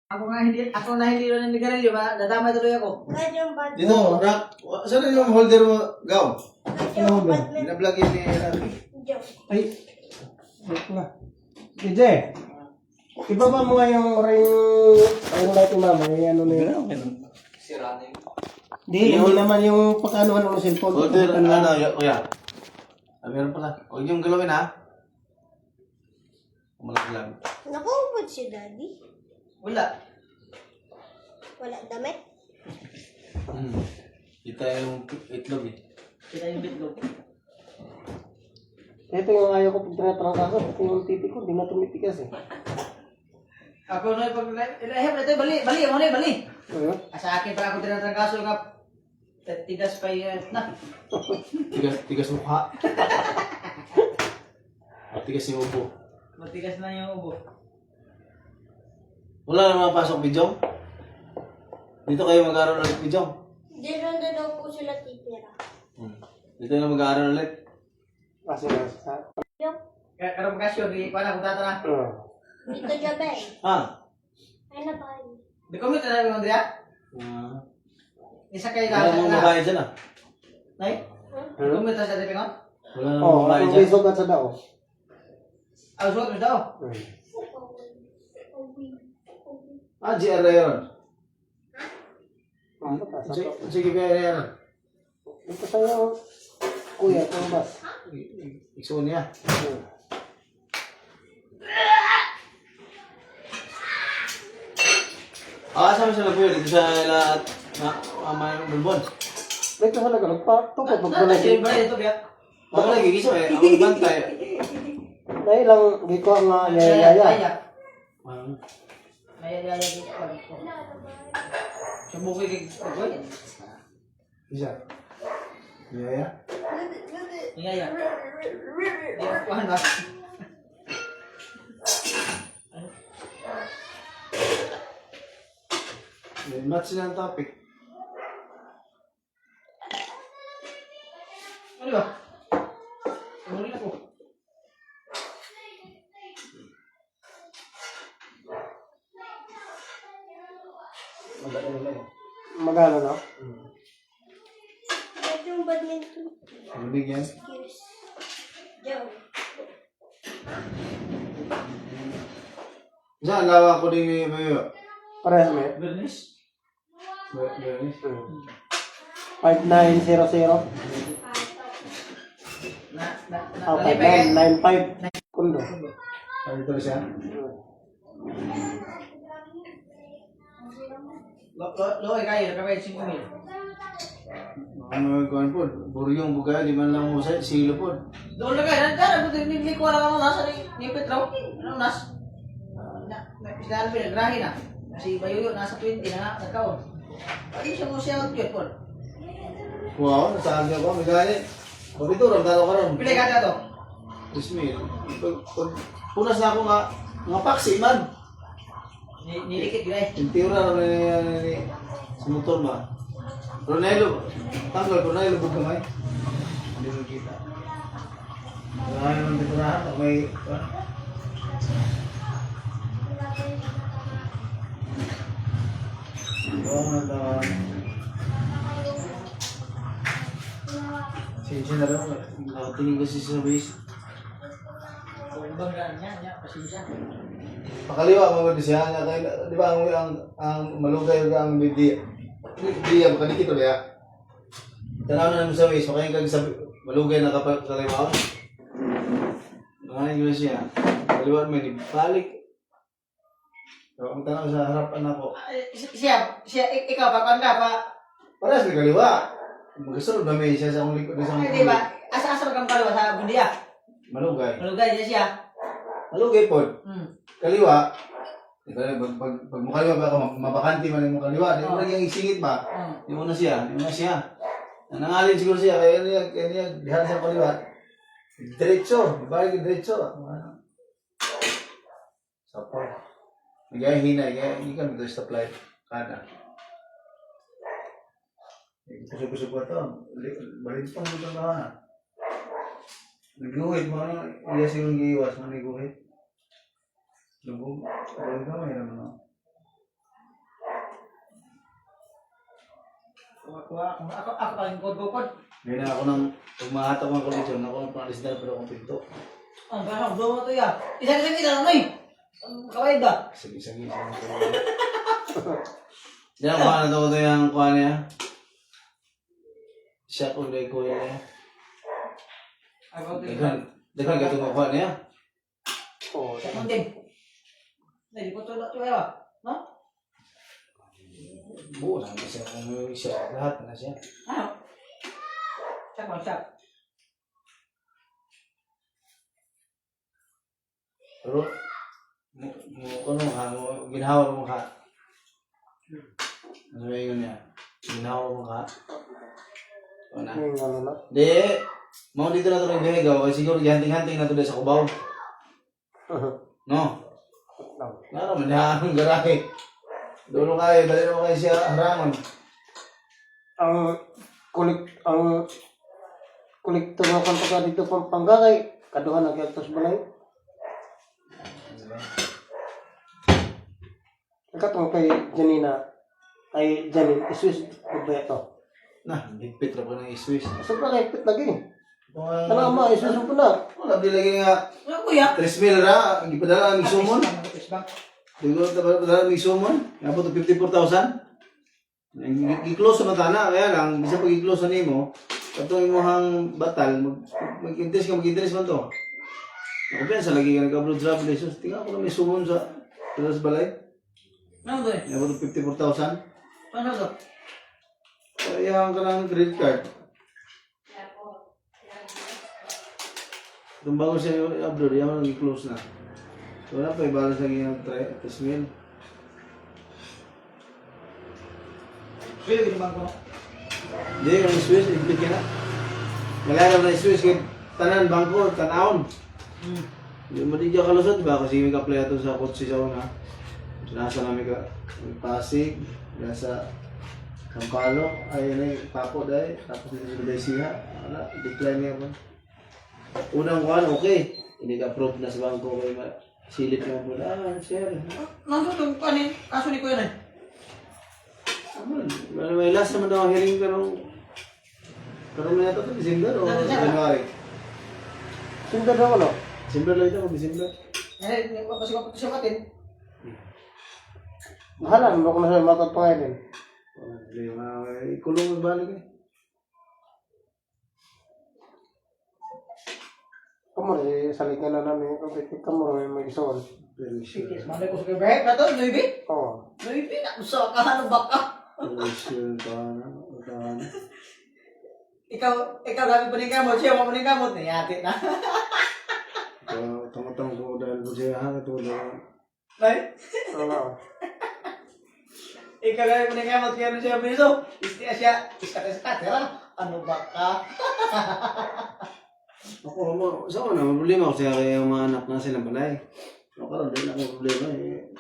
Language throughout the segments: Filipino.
Ako na hindi rin nagkarilyo ba? Dadamay tuloy ako. Dito, Rock. Saan na yung holder mo, Gaw? Ano ba? Binablog yun ni Rocky. Ay, wait na. DJ, ibaba mo nga yung light ni mama, yung ano na yun. Sira na yun. Hindi naman yung pagkaanuhan ng cellphone. Holder, kuya. Meron pala. Huwag niyong galawin, ha? Malaki lang. Nakaumpod si Daddy. Wala. Wala damit. Kita yung itlog, eh. Kita yung bitlog. Ito yung ayaw ko pag tinatrangkaso. Ito yung titi ko, hindi na tumitikas eh. Ako na pag ilahem na ito, bali mo na bali. Ano? Sa akin pa ako tinatrangkaso nga tigas pa yan na. Tigas mukha. Tigas yung upo. Matigas na yung ubo. Wala na mapasok, Bijong? Dito kayo mag-aaral ulit, Bijong? Di ronda daw po sila titira. Dito na mag-aaral ulit. Kasi nasa. Karong bakasyon, di pa na kung tatara. Dito Jabe. Ay na ba? Di ko mita na yung Andrea? Isa kayo Wala mong babae dyan, ah. Nay? Di ko mita sa tipingon? Wala namang Oo, babae ang dyan. sugat sa dao. Ang suot mo daw. GR na yun. Ano ba? Sige, kaya na yan. Ito sa'yo, kuya, kung bas. Ikso niya. Saan mo siya labuyo? Dito sa lahat may bulbon. Dito sa lagalog pa, tukot Nasa magbalay. yung bali ito, biyak. Baka lagi giso eh. Ako nagbantay. Dahil lang, di ko ang yaya. Yaya dito. Subukin kay Pagway. Isa. Yaya? Yaya. Di ko kuhan ba? Match na ang topic. Ano ba? Tumuli na po. Magano, no? Ito yung badminton. Lubig yan. Yes. Joe. Isa, ang lawa ko din yung mayo. Parehas mo yun. Bernis. Bernis. 5900. Ah, 5995. Kundo. Ano ito siya? Loy kayo, nakabay 5,000. Ano yung kuhan po? Buryong bugay, di man lang musay, silo po. Doon na kayo, nandiyan. Hindi ko alam ang nasa ni Petraw. Anong nas? Pisdaan pa, nagrahin na. Si Bayuyo, nasa 20 na nga, nagkaon. Pwede siya mo siya yun po. Wow, nasaan niya ko? May gani. O dito, ramdalo ka ron. Pili ka na to. Ismail. Punas na ako nga paksi man. Nilikit yun eh. Yung tira ron ni sa motor ba? Ronelo. Tanggal, Ronelo bug kamay. Hindi mo kita. Wala naman dito na. May... Siya na rin. Nakatingin kasi sa base. Kung banggaan niya, pasensya. Pakaliwa mo ba siya? Di ba ang malugay ang bidiya? Bidiya, makalikit o kaya? Tanaw na naman sa base. Makain kag sa malugay na kapag kaliwa. Makain ko siya. Kaliwa mo, balik. So, ang tanaw sa harapan ako. Ikaw, pakuan ka pa. Parehas na kaliwa. Magkasunod na may siya sa akong likod. Di ba? Asa-asa kang kalawa sa bundiya. Malugay. Malugay niya siya. Malugay po. Hmm. Kaliwa. Pag mo kaliwa ba ka, mabakanti man yung kaliwa. Di mo naging isingit ba? Di mo na siya. Nanangalin siguro siya. Kaya niya, dihan sa kaliwa. Diretso. Balik diretso. Sapor. Kaya hinay. Kaya hindi kami ito stoplight. Kada. Kusog-kusog ko ito. Balik pa mo ito na. Nagguhit mo. Iya siguro giiwas mo nagguhit. Lubog. Lubog ka may naman. Ako paling kod. Ngayon na ako nang, pag mahatap ng koleksyon, ako nang pangalis na pero akong pinto. Ang parang doon to ya. Isa-isa kita na eh. Kaway ba? Sige. Diyan, kuha na ito yung kuha niya. Siya kung day ko yun eh. Dagan ka ito kuha niya. Oo. Sa kundin. Hindi ko tulad ito ba? No? Buo na siya kung may siya. Lahat na siya. Ano? Siya. Pero, ginawa mo ka. Ano yung niya? Ginawa mo ka. O na? Yung ano na. Di, mau dito na ito ng Behegaw, kasi siguro gihanting-hanting na ito sa Cubao. No? Naman na ang garahe. Doon kayo, dali mo kayo siya harangon. Ang kolektor ng kanta ka dito Pampanga kay kaduhan na kaya balay. Katong kay Janina ay Janin Swiss ba ito? Nah, higpit na po ng Swiss. Sobra kay pit lagi. Ano ma Swiss po na. Wala, di lagi nga. Ano kuya? 3,000 ra, ang ipadala ng sumon. Siguro ipadala ng sumon. Nga po ito 54,000. I-close sa matana, kaya lang, bisa pag i-close na nimo, katong imong batal, mag-interest man to. Ako pa sa lagi ka nag-upload sa Jesus, tingnan ko na may sumon sa balay. Ano to eh? Nga po ito 54,000. Ano to? Kaya ka lang ng credit card. Itong bago siya i-upload, yan mo nag-close na. So wala pa, ibalas lagi ng 3,000. Pwede ko naman ko. Hindi, yung Swiss, i-click ka na. Malaya na yung Swiss, kaya tanan, bangko, tanawon. Hindi mo di dyan kalusot, diba? Kasi may ka-apply ito sa kotse sa una. Nasa namin ka, Pasig, nasa Sampalo, ayun na yung Papo dahil, tapos dito sa Daisiha. Wala, decline niya man. Unang kuhan, okay. Hindi ka-approve na sa bangko, kaya silip niya po. Sir. Nandun itong kanin. Kaso ni Kuya na eh. May last naman daw ang hearing pero may nato ito, December o January? Sunda daw ano? December lang ito, December. Kasi ko siya katin. Bahala, mo ko na sa matod pangalan. Hindi, ikulong magbalik eh. Kamor, salikan na namin yung kapit kamor may mag-isawal. Pero sure. Yes, malay ko sa Kuya Beck na to. Nuibi? Oo. Nuibi na. Usa ka ano ba ka? Pero sure, tahanan. Ikaw gamit pa rin kamot. Siya mo pa rin kamot. Nayati na. Tamatang ko dahil po siya, ito dahil. Right? Oo. Ikaw gamit pa rin kamot. Kaya ano siya biso? Siya. Iskat. Ano ba ka? Ako, sa una, problema ko siya kaya yung mga anak na silang balay. Ako karoon din ako problema eh.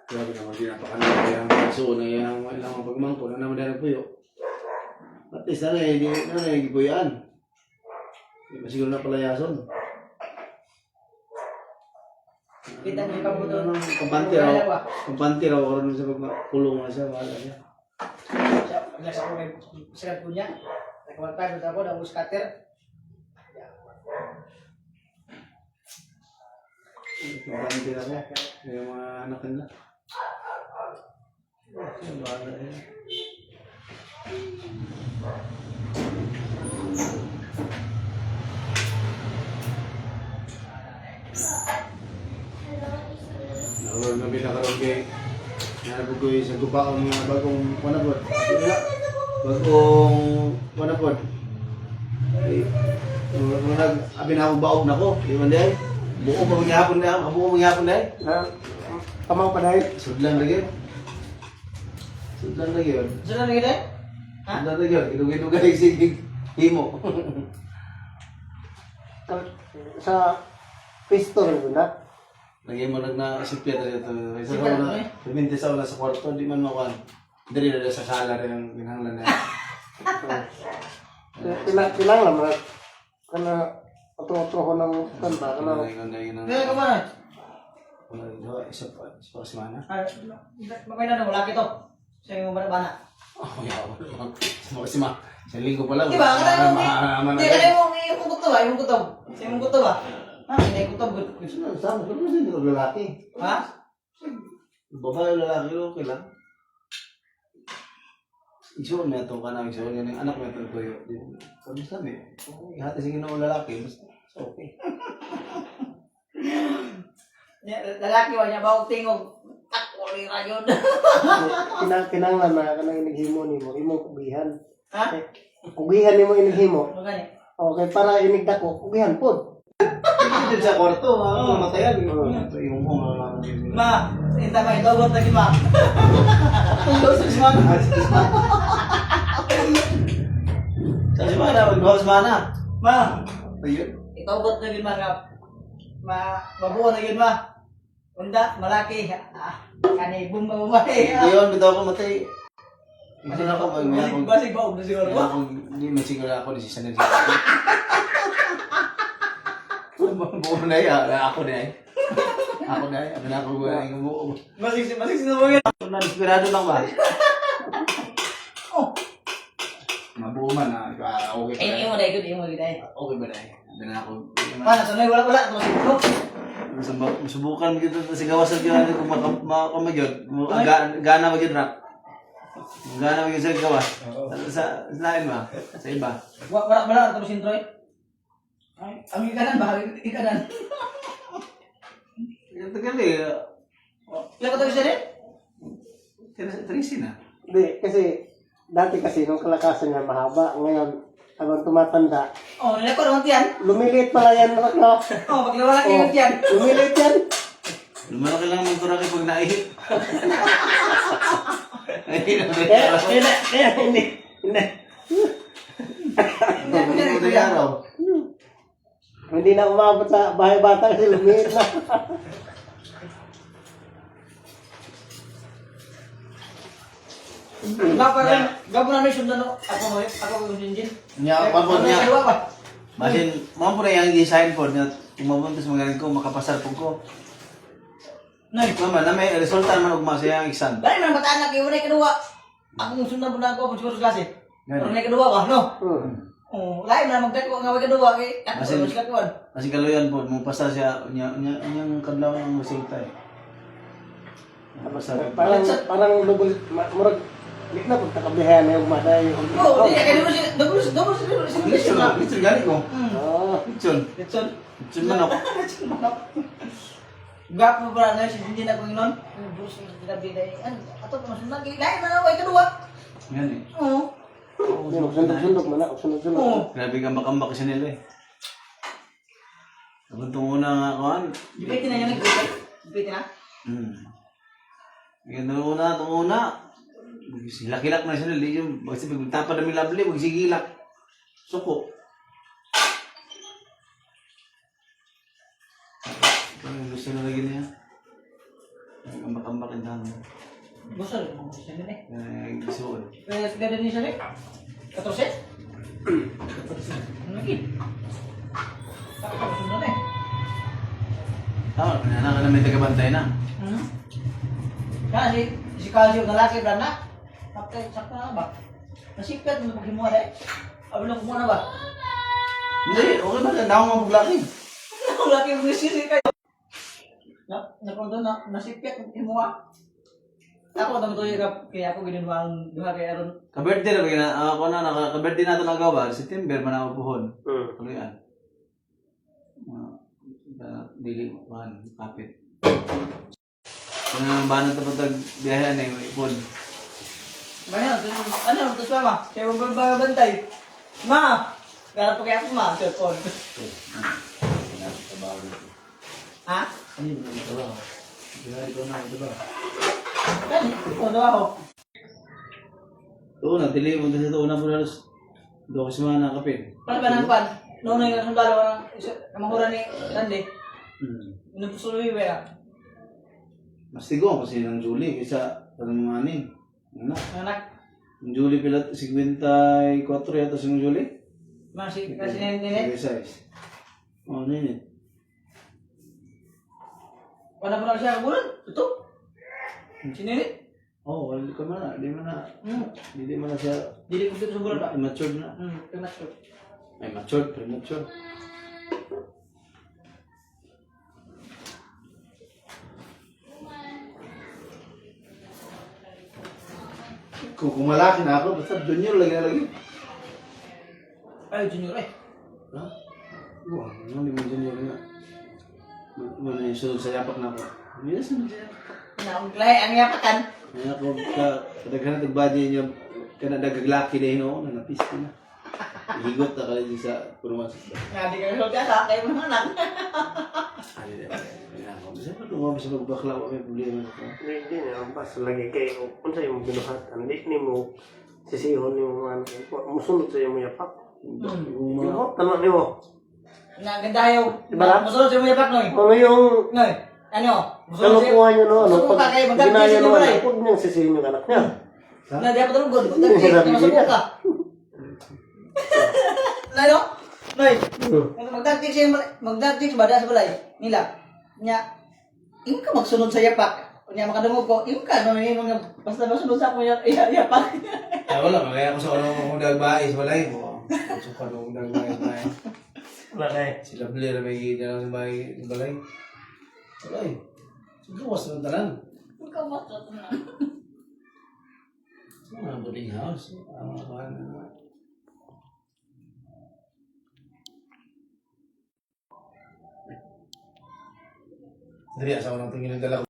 Grabe naman, di napakanan kaya ang kaso na yung ilang pagmangko na naman dahil puyo. At least na nagipuyaan. Hindi ba siguro na palayason? Kita niyo ka mo doon. Kampante raw ako rin sa pagkulong na siya, mahala siya. Nasa ko may sikat po niya. Nagkamalpay mo ako na uskater. Kampante na siya. Yung mga anak nila. Siya, bahala siya. Nakawag na pinakaroon kay nanabog ko sa gupa ang mga bagong panapod. Bagong panapod. Ay, nung nag-abi na akong baog na ko, di man dahil. Buo pa mangyapon na Tamang pa dahil. Sudlan lagi. Sudlan lagi yun. Saan na nagiging? Sudlan lagi yun. Idugay sige himo. Sa pistol rin na. Lagi mo nagna-isipya dito. Isa ko na, tuminti sa sa kwarto, di man makuhan. Dali na sa sala rin ang ginahanglan na. Tilang lang mga kana otro ko ng kanta kana. Kaya ka ba? Isa pa semana. Magkaya na wala kito. Sa iyong bana. Oh, yawa. Kasi sa linggo pa lang. Di ba? Kaya mo, Maaman hindi, kaya mo, yung kutob ba? Yung kutob. Sa yung kutob ba? Hindi yung kutob. Gusto na, sama. Pero kasi hindi ko lalaki. Ha? Babae o lalaki, okay lang. Isuon na itong kanang isuon yan. Yung anak mo itong tuyo. Kung sabi, hati sige na lalaki, basta okay. Lalaki wa niya ba tingog. Ako rin rayon. Kinanglan na kanang inaghimo nimo, imong kugihan. Ha? Kugihan nimo inaghimo. Ano gani? Okay, para inigdako, kugihan pod. Hindi din sa kwarto, mamatayan. Yung mga Ma, inta may dogot lagi ma. Tulog sa semana. Sa simana, mag-house mana. Ma, Ayun. itogot lagi ma nga. Mabuo lagi ma. Unda, malaki. Kani bumabay. Hindi yun, bitaw ko matay. Hindi na ako, may akong... Basig ba og siguro May ba? akong, hindi masiguro ako ni Sisan Nagsisan. Buo na yan, ako na yan. Ako na yan, ako na ako yung buo. Basig sinubungin. Na-inspirado lang ba? Oh, Mabuo man, okay pa ay mo dai gud imo gid ay. Okay ba na Hindi na ako. Paano tunay wala to siguro. Subukan mo dito sa gawasan yun kung makamagyon. Gana magyod rak. Gana magyod sa gawas. Sa lain ba? Sa iba. Wala to sintroy. Ay, ang ikanan ba? Ikanan. Ito gali. Ilan ka to isa rin? Tracy na. Hindi, kasi dati kasi nung kalakasan niya mahaba, ngayon habang tumatanda, Oh, nila ko naman tiyan. lumiliit pala yan, no? Oh, pag wala kayo tiyan. Lumiliit yan. Lumalaki lang ng turaki pag naihit. Kaya hindi. Hindi araw. Hindi na umabot sa bahay bata kasi lumiit na. Gapo na sundan ako mo sinjin. Nya, papon niya. Ano ba? Masin, mampo na yung design po niya. Kung mabuntos magaling ko, makapasar po ko. Nay, Mama, na may resulta naman ug masaya ang exam. dali man bataan na kayo na kedua. Ako sundan po na ako siguro sa klase. Pero na kedua ba, no? Oh, lain na magdako nga way kedua kay ako Masin- sa kakuan. Kasi kaluyan po, mo pasar siya, yung kadlaw ang resulta eh. Napasar. Parang double, murag, lik na pagkakabihan na yung maday. Oh, di kay double Litson na, litson gani ko. Oh, Litson. Litson. Litson manok. Gapo pa na si hindi na ko inon. Bus ni sinabi dai. Ato pa sundan kay lain na way kedua. Yan eh. Oh. hindi magsundok-sundok man na, sundok-sundok. Oh. Grabe kambak-kambak kasi nila eh. Abang itong una nga kuhan. Gipitin na yan, gipitin na. Itong una. Hilak-hilak na siya nila. Kasi pagtapad namin labli, magsigilak. Suko. Ang gusto na lagi niya. Kambak-kambak yung dami. Gusto rin mo siya din eh. Gusto ko. Pero ganda ni siya rin. 14? Ano lagi? Tapos sundan eh. Tama, pinana ka na may tagabantay na. Kaya si Calcio na laki ba na? Sakta na ba? Nasipit mo paghimuha eh. Abi lang kumuha na ba? Hindi, okay ba? Tanda akong mabuglaki. Ang laki mo sisi kayo. Napunta na, nasipit mo himuha. Ako naman to kaya ako ginawa ang duha kay Aaron. Ka-birthday na ba yun? Ako na, ka-birthday na ito nagawa. September, manawa puhon. Ano yan? Dili, man, kapit. Ano naman ba ito pag biyahan eh, may ipon. Ano, tapos mama, kaya mo ba bantay? Ma! Kaya pa kaya ako ma, cellphone. Ha? Ano yung trabaho? Ito na, ito ba? Ano ako? Oo na, dili mo kasi ito una po halos. Doon kasi mga nakapin. Paano ba ng pan? Noon na yung sundalo ng kamahura ni Randy. Inupusuloy ba yan? Mas tigo kasi ng Julie, kaysa parang mga anin. Ano? Anak, Yung Julie pila 54 yata si Julie? kasi ninit. 56. Oh, ninit. Paano pa na siya kabulan? Ito? Si ninit? Oh, wala ka man na. Di man na. Di man na siya. Dili ko dito sa bulan ba? Matured na. Premature. Ay, matured. Premature. Kung malaki na ako, basta junior lagi na lagi. Ay, junior eh. Ha? Wah, ano mo junior na? Ano yung sunod sa yapak na ako? Ano yung sunod sa yapak? Naunglay ang yapakan. Ay, ako, kadaghan na body niya, kana dagaglaki na yun, nanapis ko na. Higot na ka sa purmasok. Nga di kami magkasa, kayo mga anak. Ay, ako. Kasi ano nga, sa magbakla, may problema na ko. Hindi na, basta lagi kayo, kung sa'yo mo binuhatan, hindi mo sisihon yung mga musunod sa'yo mo yapak. Yung mga, Yung tanong ni mo. Nagandayaw. Diba? Musunod sa mga yapak, Noy. Ano yung Noy, ano? Musunod sa kalukuhan nyo, no? Ano, Masuko ka pag kayo, magdagdag ginaya sa nyo, balay. huwag niyang sisihin yung anak niya. Na di ako talugod. Magdagdag, masuko ka. Lalo? Noy, magdagdag siya, magdagdag sa bada sa balay. Nila. Nya, yung ka magsunod sa yapak. Kunya makadungog ko, yung ka, no, yung mga basta masunod sa ako yapak. ah, wala, magaya ko sa anong dagbais, walay mo. Sa anong dagbais, walay. Wala na eh. Sila beli na may dalang balay. Walay. Siguro, was naman tanan. Yung ka masunod na. Mga boarding house. Ang mga kuhan na. Dali, asawa ng tingin ng dala ko.